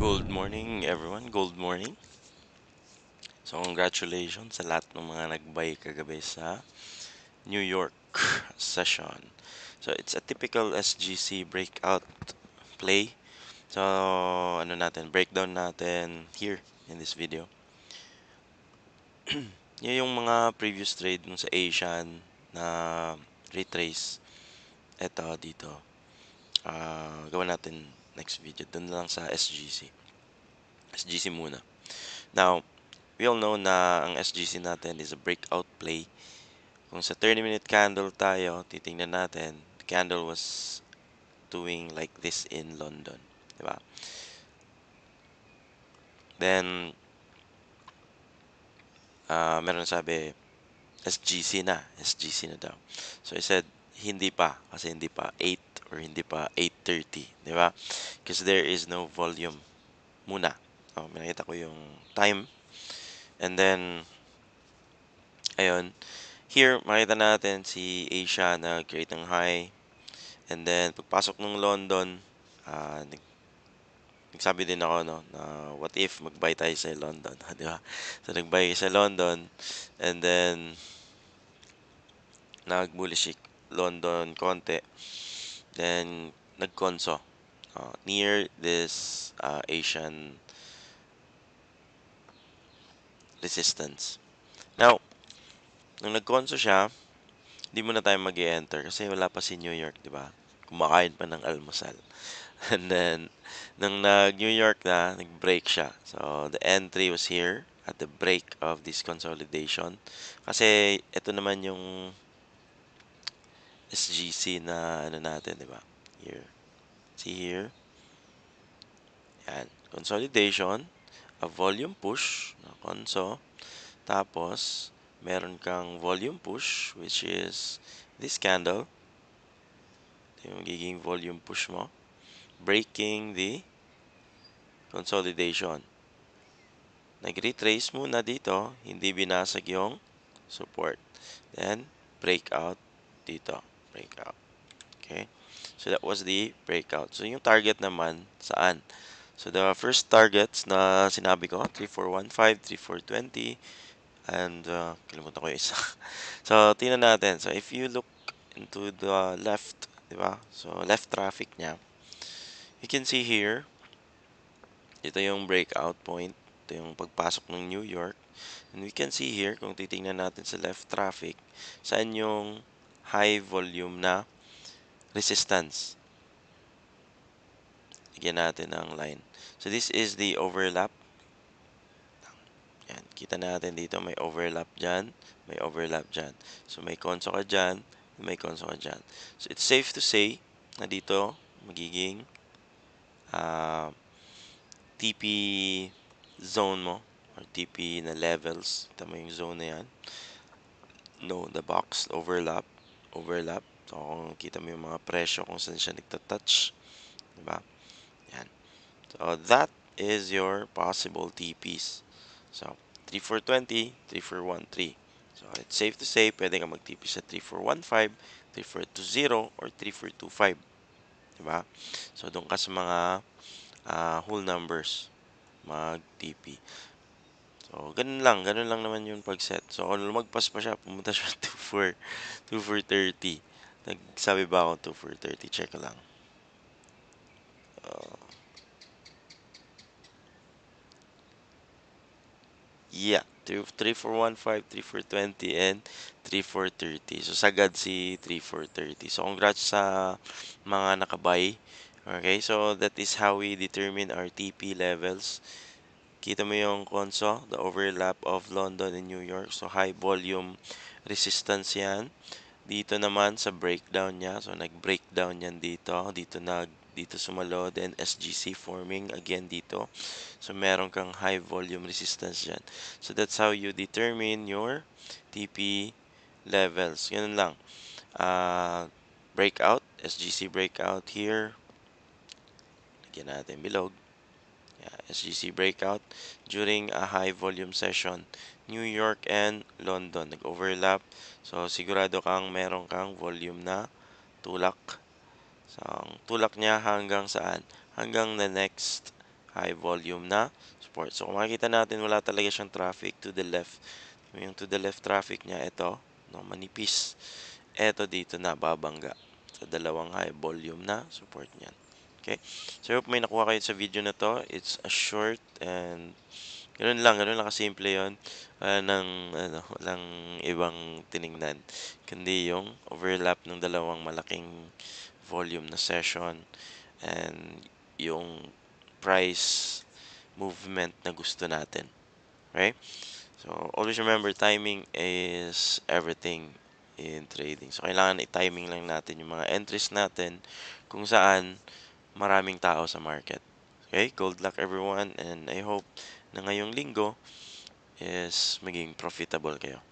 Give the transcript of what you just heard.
Good morning, everyone. Good morning. So, congratulations sa lahat ng mga nag-buy kagabi sa New York session. So, it's a typical SGC breakout play. So, breakdown natin here in this video. Yan yung mga previous trade nung sa Asian na retrace. Ito, dito. Gawin natin next video. Doon lang sa SGC. SGC muna. Now, we all know na ang SGC natin is a breakout play. Kung sa 30-minute candle tayo, titingnan natin, the candle was doing like this in London. Diba? Then, meron sabi, SGC na daw. So, I said, hindi pa, kasi hindi pa 8 or hindi pa 8:30. Diba? Because there is no volume muna. Minakita ko yung time. And then, ayun, here, makita natin si Asia na create ng high. And then, pagpasok ng London, nagsabi din ako, no, na what if mag-buy tayo sa London, di ba? So, nag-buy sa London, and then, nag-bullish London konti. Then, nag-conso near this Asian resistance. Now, nung nag-conso siya, hindi mo na tayo mag-enter kasi wala pa si New York, di ba? Kumakain pa ng almusal. And then, nung nag-New York na, nag-break siya. So, the entry was here at the break of this consolidation. Kasi, ito naman yung SGC na ano natin, di ba? Here. See here? Yan. Consolidation, a volume push, na conso. Tapos, meron kang volume push, which is this candle. Ito yung magiging volume push mo. Breaking the consolidation. Nag-retrace muna dito, hindi binasag yung support. Then, breakout dito. Breakout. Okay? So, that was the breakout. So, yung target naman, saan? So, the first targets na sinabi ko, 3415, 3420, and kalimutan ko yung isa. So, tingnan natin. So, if you look into the left, di ba? So, left traffic niya, you can see here, ito yung breakout point. Ito yung pagpasok ng New York. And we can see here, kung titingnan natin sa left traffic, saan yung high volume na resistance. Lagyan natin ang line. So, this is the overlap. Yan, kita natin dito, may overlap dyan, may overlap dyan. So, may conso ka dyan, may conso ka dyan. So, it's safe to say na dito, magiging TP zone mo, or TP na levels. Tama yung zone na yan. No, the box, overlap. So, kung kita mo yung mga presyo kung saan siya nagtatouch. Diba? Yan. So, that is your possible TPs. So, 3420, 3413. So, it's safe to say, pwede ka mag-TP sa 3415, 3420, or 3425. Diba? So, doon ka sa mga whole numbers mag-TP. So, ganun lang naman yung pag-set. So, kung lumagpas pa siya, pumunta siya 2430. Nagsabi ba ako 2430? Check ko lang. Yeah, 3415, 3420, and 3430. So, sagad si 3430. So, congrats sa mga nakabay. Okay, so that is how we determine our TP levels. Kita mo yung conso, the overlap of London and New York. So, high volume resistance yan. Dito naman sa breakdown niya. So, nag-breakdown yan dito. Dito sumalo. Then, SGC forming again dito. So, meron kang high volume resistance dyan. So, that's how you determine your TP levels. Ganun lang. Breakout. SGC breakout here. Lagyan natin bilog. SGC breakout during a high volume session. New York and London nag-overlap. So, sigurado kang meron kang volume na tulak. So, ang tulak niya hanggang saan? Hanggang the next high volume na support. So kung makikita natin, wala talaga siyang traffic to the left. Yung to the left traffic niya, ito, no, manipis. Ito dito na babangga sa dalawang high volume na support niyan. Okay? So, I hope may nakuha kayo sa video na to. It's a short and ganun lang kasimple yun. Walang ibang tiningnan. Kundi yung overlap ng dalawang malaking volume na session and yung price movement na gusto natin. Okay? So, always remember, timing is everything in trading. So, kailangan i-timing lang natin yung mga entries natin kung saan maraming tao sa market. Okay? Good luck everyone and I hope na ngayong linggo is maging profitable kayo.